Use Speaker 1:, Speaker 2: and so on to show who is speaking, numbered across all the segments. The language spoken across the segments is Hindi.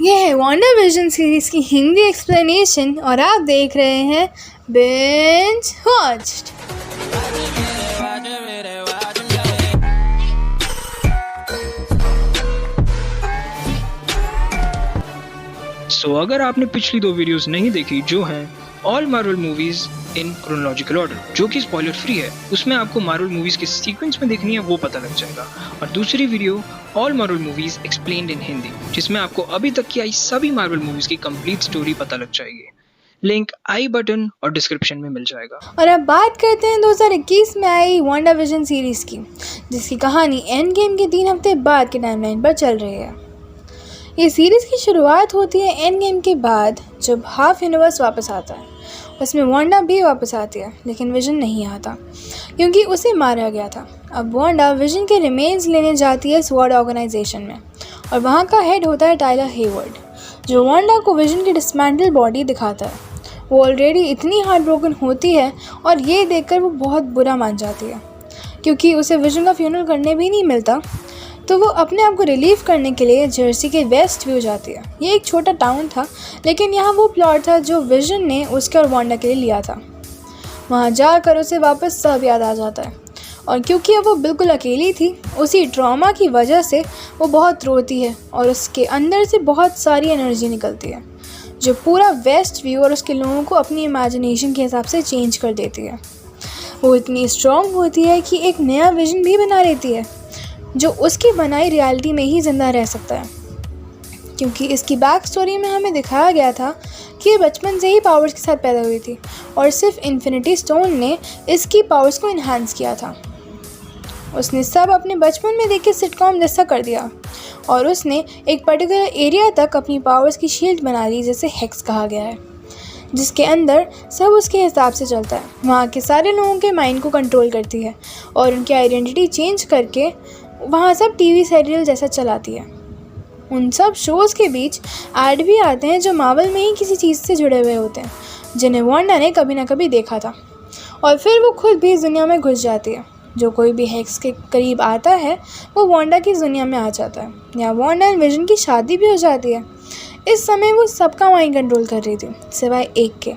Speaker 1: ये है वांडा विजन सीरीज की हिंदी एक्सप्लेनेशन और आप देख रहे हैं बिंज वॉच्ड।
Speaker 2: अगर आपने पिछली 2 वीडियोस नहीं देखी जो हैं all Marvel movies in chronological order जो कि स्पॉइलर फ्री है, उसमें आपको मार्वल मूवीज के सीक्वेंस में देखनी है वो पता लग जाएगा। और दूसरी video all Marvel movies explained इन हिंदी जिसमें आपको अभी तक की आई सभी मार्वल मूवीज की कंप्लीट स्टोरी पता लग जाएगी। लिंक आई बटन और डिस्क्रिप्शन में मिल जाएगा।
Speaker 1: और अब बात करते हैं 2021 में आई वांडा विजन सीरीज की, जिसकी कहानी एंड गेम के 3 हफ्ते बाद के टाइमलाइन पर चल रही है। ये सीरीज़ की शुरुआत होती है एंड गेम के बाद, जब हाफ यूनिवर्स वापस आता है। उसमें वांडा भी वापस आती है, लेकिन विजन नहीं आता क्योंकि उसे मारा गया था। अब वांडा विजन के रिमेन्स लेने जाती है स्वॉर्ड ऑर्गेनाइजेशन में, और वहाँ का हेड होता है टाइलर हेवर्ड, जो वांडा को विजन की डिसमेंटल बॉडी दिखाता है। वो ऑलरेडी इतनी हार्ट ब्रोकन होती है और ये देखकर वो बहुत बुरा मान जाती है, क्योंकि उसे विजन का फ्यूनरल करने भी नहीं मिलता। तो वो अपने आप को रिलीव करने के लिए जर्सी के वेस्ट व्यू जाती है। ये एक छोटा टाउन था, लेकिन यहाँ वो प्लॉट था जो विजन ने उसके और वांडा के लिए लिया था। वहाँ जाकर उसे वापस सब याद आ जाता है, और क्योंकि अब वो बिल्कुल अकेली थी, उसी ट्रॉमा की वजह से वो बहुत रोती है और उसके अंदर से बहुत सारी एनर्जी निकलती है, जो पूरा वेस्ट व्यू और उसके लोगों को अपनी इमेजिनेशन के हिसाब से चेंज कर देती है। वो इतनी स्ट्रॉन्ग होती है कि एक नया विजन भी बना लेती है, जो उसकी बनाई रियलिटी में ही ज़िंदा रह सकता है। क्योंकि इसकी बैक स्टोरी में हमें दिखाया गया था कि ये बचपन से ही पावर्स के साथ पैदा हुई थी, और सिर्फ इन्फिनिटी स्टोन ने इसकी पावर्स को इन्हांस किया था। उसने सब अपने बचपन में देख के सिटकॉम जैसा कर दिया, और उसने एक पर्टिकुलर एरिया तक अपनी पावर्स की शील्ड बना ली, जिसे हेक्स कहा गया है, जिसके अंदर सब उसके हिसाब से चलता है। वहाँ के सारे लोगों के माइंड को कंट्रोल करती है और उनकी आइडेंटिटी चेंज करके वहाँ सब टीवी सीरियल जैसा चलाती है। उन सब शोज़ के बीच ऐड भी आते हैं जो मार्वल में ही किसी चीज़ से जुड़े हुए होते हैं, जिन्हें वांडा ने कभी ना कभी देखा था। और फिर वो खुद भी इस दुनिया में घुस जाती है। जो कोई भी हेक्स के करीब आता है वो वांडा की दुनिया में आ जाता है, या वांडा एंड विजन की शादी भी हो जाती है। इस समय वो सबका माइंड कंट्रोल कर रही थी, सिवाय एक के।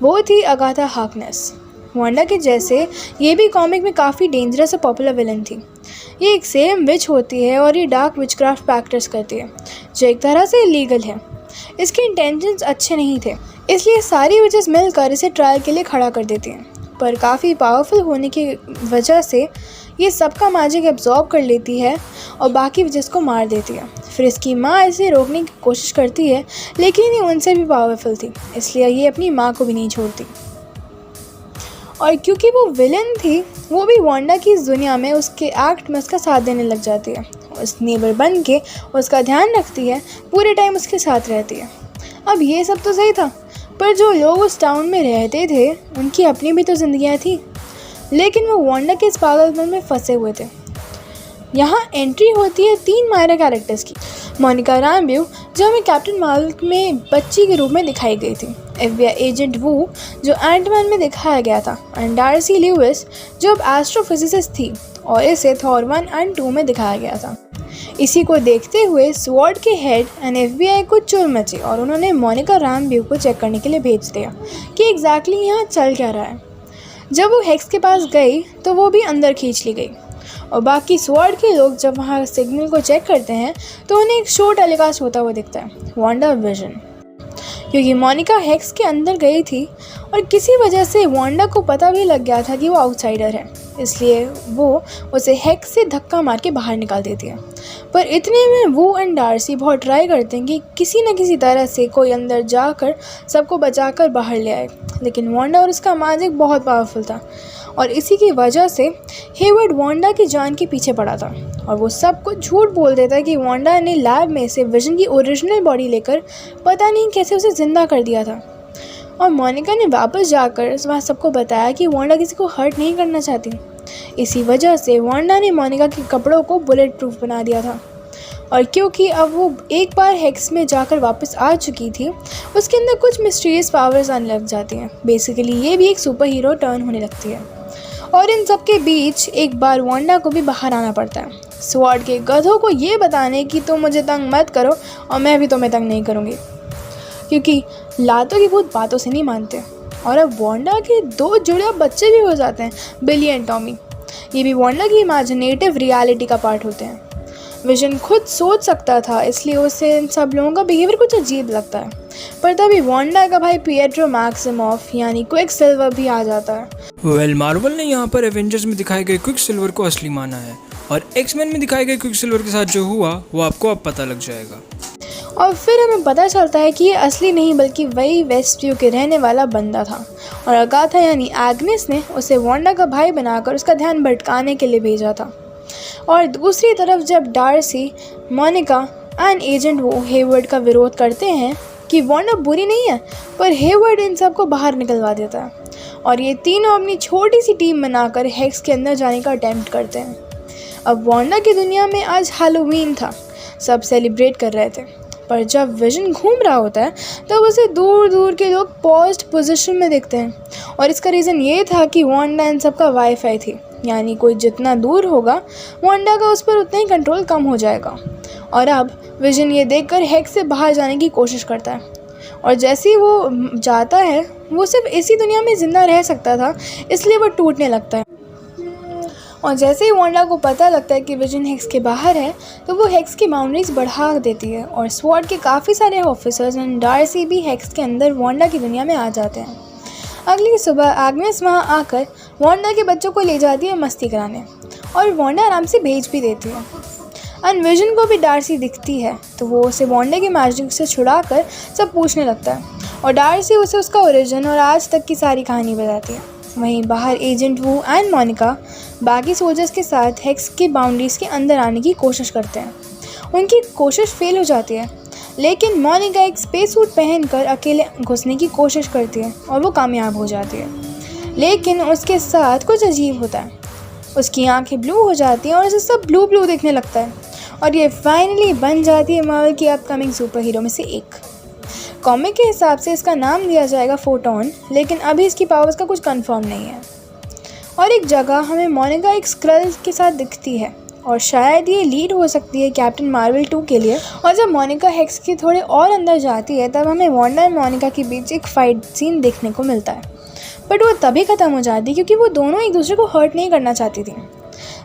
Speaker 1: वो थी अगाथा हार्कनेस। वांडा के जैसे ये भी कॉमिक में काफ़ी डेंजरस और पॉपुलर विलन थी। ये एक सेम विच होती है और ये डार्क विचक्राफ्ट प्रैक्टिस करती है, जो एक तरह से इलीगल है। इसके इंटेंशंस अच्छे नहीं थे, इसलिए सारी विचेस मिलकर इसे ट्रायल के लिए खड़ा कर देती हैं। पर काफ़ी पावरफुल होने की वजह से ये सबका मैजिक एब्जॉर्ब कर लेती है और बाकी विचेस को मार देती है। फिर इसकी माँ इसे रोकने की कोशिश करती है, लेकिन ये उनसे भी पावरफुल थी, इसलिए ये अपनी माँ को भी नहीं छोड़ती। और क्योंकि वो विलन थी, वो भी वांडा की इस दुनिया में उसके एक्ट में उसका साथ देने लग जाती है। उस नेबर बन के उसका ध्यान रखती है, पूरे टाइम उसके साथ रहती है। अब ये सब तो सही था, पर जो लोग उस टाउन में रहते थे उनकी अपनी भी तो ज़िंदगियाँ थी, लेकिन वो वांडा के इस पागलपन में फंसे हुए थे। यहाँ एंट्री होती है 3 मायरा कैरेक्टर्स की। मोनिका राम्ब्यू, जो हमें कैप्टन मार्वल में बच्ची के रूप में दिखाई गई थी, FBI एजेंट वू, जो एंटमैन में दिखाया गया था, एंड डार्सी ल्यूइस, जो अब एस्ट्रोफिजिसिस्ट थी और इसे थॉर 1 और 2 में दिखाया गया था। इसी को देखते हुए स्वॉर्ड के हेड एंड FBI को चुल मची, और उन्होंने मोनिका राम्ब्यू को चेक करने के लिए भेज दिया कि एग्जैक्टली यहाँ चल क्या रहा है। जब वो हेक्स के पास गई तो वो भी अंदर खींच ली गई, और बाकी स्वॉर्ड के लोग जब वहाँ सिग्नल को चेक करते हैं तो उन्हें एक शो टेलीकास्ट होता हुआ दिखता है, वांडा विजन। क्योंकि मोनिका हेक्स के अंदर गई थी और किसी वजह से वांडा को पता भी लग गया था कि वो आउटसाइडर है, इसलिए वो उसे हेक्स से धक्का मार के बाहर निकाल देती है। पर इतने में वो एंड डार्सी बहुत ट्राई करते हैं कि किसी न किसी तरह से कोई अंदर जाकर सबको बचाकर बाहर ले आए, लेकिन वांडा और उसका मैजिक बहुत पावरफुल था, और इसी की वजह से हेवर्ड वांडा की जान के पीछे पड़ा था। और वो सबको झूठ बोल देता है कि वांडा ने लैब में से विजन की ओरिजिनल बॉडी लेकर पता नहीं कैसे उसे ज़िंदा कर दिया था। और मोनिका ने वापस जाकर वहाँ सबको बताया कि वांडा किसी को हर्ट नहीं करना चाहती। इसी वजह से वांडा ने मोनिका के कपड़ों को बुलेट प्रूफ बना दिया था। और क्योंकि अब वो एक बार हेक्स में जाकर वापस आ चुकी थी, उसके अंदर कुछ मिस्टीरियस पावर्स आने लग जाती हैं। बेसिकली ये भी एक सुपर हीरो टर्न होने लगती है। और इन सब के बीच एक बार वांडा को भी बाहर आना पड़ता है, स्वॉर्ड के गधों को ये बताने कि तुम मुझे तंग मत करो और मैं भी तुम्हें तंग नहीं करूँगी, क्योंकि लातों की भूत बातों से नहीं मानते। और अब वांडा के 2 जुड़वा बच्चे भी हो जाते हैं, बिली एंड टॉमी। ये भी वांडा की इमेजिनेटिव रियलिटी का पार्ट होते हैं। विजन खुद सोच सकता था, इसलिए उसे इन सब लोगों का बिहेवियर कुछ अजीब लगता है। पर तभी वांडा का भाई पिएट्रो मैक्सिमॉफ यानी क्विक सिल्वर भी आ जाता है।
Speaker 2: मार्वल ने यहाँ पर एवेंजर्स में दिखाए गए क्विक सिल्वर को असली माना है और एक्समैन में दिखाए गए क्विक सिल्वर के साथ जो हुआ वो आपको अब पता लग जाएगा।
Speaker 1: और फिर हमें पता चलता है कि ये असली नहीं बल्कि वही वेस्टव्यू के रहने वाला बंदा था और अगाथा यानी एग्नेस ने उसे वांडा का भाई बनाकर उसका ध्यान भटकाने के लिए भेजा था। और दूसरी तरफ जब डार्सी, मोनिका एंड एजेंट वो हेवर्ड का विरोध करते हैं कि वांडा बुरी नहीं है, पर हेवर्ड इन सबको बाहर निकलवा देता है और ये तीनों अपनी छोटी सी टीम बनाकर हेक्स के अंदर जाने का अटेम्प्ट करते हैं। अब वांडा की दुनिया में आज हैलोवीन था, सब सेलिब्रेट कर रहे थे, पर जब विजन घूम रहा होता है तब उसे दूर दूर के लोग पॉज्ड पोजीशन में देखते हैं और इसका रीज़न ये था कि वांडा इन सबका वाईफाई थी, यानी कोई जितना दूर होगा वांडा का उस पर उतना ही कंट्रोल कम हो जाएगा। और अब विजन ये देखकर हेक्स से बाहर जाने की कोशिश करता है और जैसे ही वो जाता है वो सिर्फ इसी दुनिया में ज़िंदा रह सकता था, इसलिए वो टूटने लगता है। और जैसे ही वांडा को पता लगता है कि विजन हेक्स के बाहर है तो वो हेक्स की बाउंड्रीज बढ़ा देती है और स्वॉर्ड के काफ़ी सारे ऑफिसर्स एंड डार्सी भी हेक्स के अंदर वांडा की दुनिया में आ जाते हैं। अगली सुबह एग्नेस वहाँ आकर वांडा के बच्चों को ले जाती है मस्ती कराने और वांडा आराम से भेज भी देती है। एंड विजन को भी डार्सी दिखती है तो वो उसे वांडा के मैजिक से छुड़ाकर सब पूछने लगता है और डार्सी उसे उसका ओरिजिन और आज तक की सारी कहानी बताती है। वहीं बाहर एजेंट वू एंड मोनिका बाकी सोल्जर्स के साथ हेक्स की बाउंड्रीज के अंदर आने की कोशिश करते हैं। उनकी कोशिश फेल हो जाती है, लेकिन मोनिका एक स्पेस सूट पहनकर अकेले घुसने की कोशिश करती है और वो कामयाब हो जाती है। लेकिन उसके साथ कुछ अजीब होता है, उसकी आंखें ब्लू हो जाती हैं और उसे सब ब्लू ब्लू दिखने लगता है और ये फाइनली बन जाती है मार्वल की अपकमिंग सुपर हीरो में से एक। कॉमिक के हिसाब से इसका नाम दिया जाएगा फोटोन, लेकिन अभी इसकी पावर्स का कुछ कंफर्म नहीं है। और एक जगह हमें मोनिका एक स्क्रल के साथ दिखती है और शायद ये लीड हो सकती है कैप्टन मार्वल 2 के लिए। और जब मोनिका हेक्स के थोड़े और अंदर जाती है तब हमें वांडा और मोनिका के बीच एक फाइट सीन देखने को मिलता है, बट वो तभी ख़त्म हो जाती है क्योंकि वो दोनों एक दूसरे को हर्ट नहीं करना चाहती थी।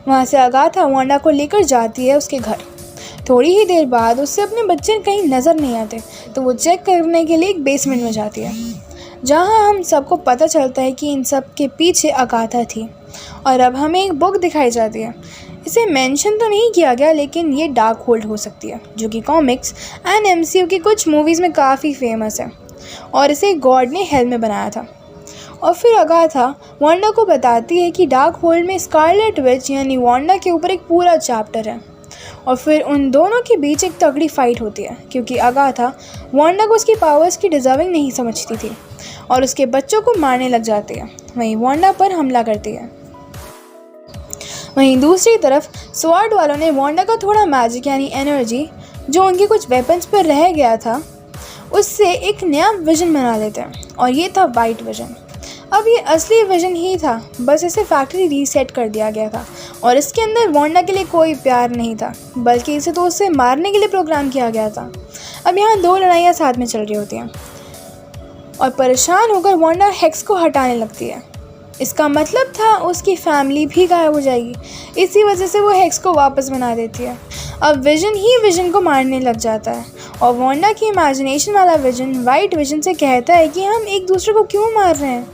Speaker 1: वहाँ से अगाथा वांडा को लेकर जाती है उसके घर। थोड़ी ही देर बाद उससे अपने बच्चे कहीं नज़र नहीं आते तो वो चेक करने के लिए एक बेसमेंट में जाती है, जहाँ हम सबको पता चलता है कि इन सब के पीछे अगाथा थी। और अब हमें एक बुक दिखाई जाती है। इसे मेंशन तो नहीं किया गया, लेकिन ये डार्क होल्ड हो सकती है, जो कि कॉमिक्स एंड MCU की कुछ मूवीज़ में काफ़ी फेमस है और इसे गॉड ने हेल में बनाया था। और फिर अगाथा वांडा को बताती है कि डार्क होल्ड में स्कारलेट विच यानी वांडा के ऊपर एक पूरा चैप्टर है। और फिर उन दोनों के बीच एक तगड़ी फाइट होती है क्योंकि अगाथा वांडा को उसकी पावर्स की डिजर्विंग नहीं समझती थी और उसके बच्चों को मारने लग जाती है। वहीं वांडा पर हमला करती है। वहीं दूसरी तरफ स्वॉर्ड वालों ने वांडा का थोड़ा मैजिक यानी एनर्जी जो उनके कुछ वेपन्स पर रह गया था उससे एक नया विजन बना लेते हैं और ये था वाइट विजन। अब ये असली विजन ही था, बस इसे फैक्ट्री रीसेट कर दिया गया था और इसके अंदर वांडा के लिए कोई प्यार नहीं था, बल्कि इसे तो उसे मारने के लिए प्रोग्राम किया गया था। अब यहाँ 2 लड़ाइयाँ साथ में चल रही होती हैं और परेशान होकर वांडा हेक्स को हटाने लगती है। इसका मतलब था उसकी फैमिली भी गायब हो जाएगी, इसी वजह से वो हेक्स को वापस बना देती है। अब विजन ही विजन को मारने लग जाता है और वांडा की इमेजिनेशन वाला विजन वाइट विजन से कहता है कि हम एक दूसरे को क्यों मार रहे हैं,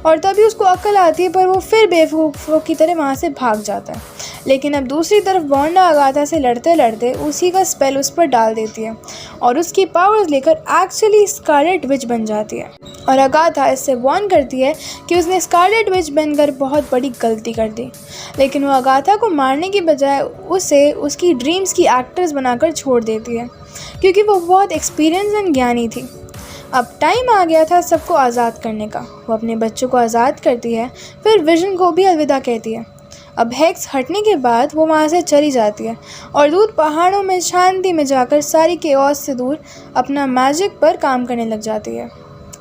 Speaker 1: और तभी उसको अक्ल आती है, पर वो फिर बेवकूफ़ों की तरह वहाँ से भाग जाता है। लेकिन अब दूसरी तरफ वांडा अगाथा से लड़ते लड़ते उसी का स्पेल उस पर डाल देती है और उसकी पावर्स लेकर एक्चुअली स्कारलेट विच बन जाती है। और अगाथा इससे वार्न करती है कि उसने स्कारलेट विच बनकर बहुत बड़ी गलती कर दी, लेकिन वो अगाथा को मारने की बजाय उसे उसकी ड्रीम्स की एक्ट्रेस बनाकर छोड़ देती है क्योंकि वो बहुत एक्सपीरियंस एंड ज्ञानी थी। अब टाइम आ गया था सबको आज़ाद करने का। वो अपने बच्चों को आज़ाद करती है, फिर विजन को भी अलविदा कहती है। अब हेक्स हटने के बाद वो वहाँ से चली जाती है और दूर पहाड़ों में शांति में जाकर सारी केओस से दूर अपना मैजिक पर काम करने लग जाती है।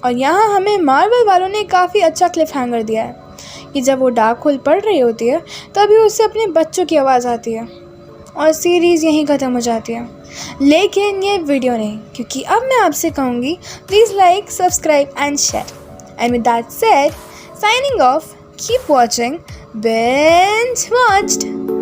Speaker 1: और यहाँ हमें मार्वल वालों ने काफ़ी अच्छा क्लिफ हैंगर दिया है कि जब वो डार्क होल पढ़ रही होती है तभी उससे अपने बच्चों की आवाज़ आती है और सीरीज़ यहीं ख़त्म हो जाती है। लेकिन ये वीडियो नहीं, क्योंकि अब मैं आपसे कहूँगी please like, subscribe and share. And with that said, signing off, keep watching, binge watched.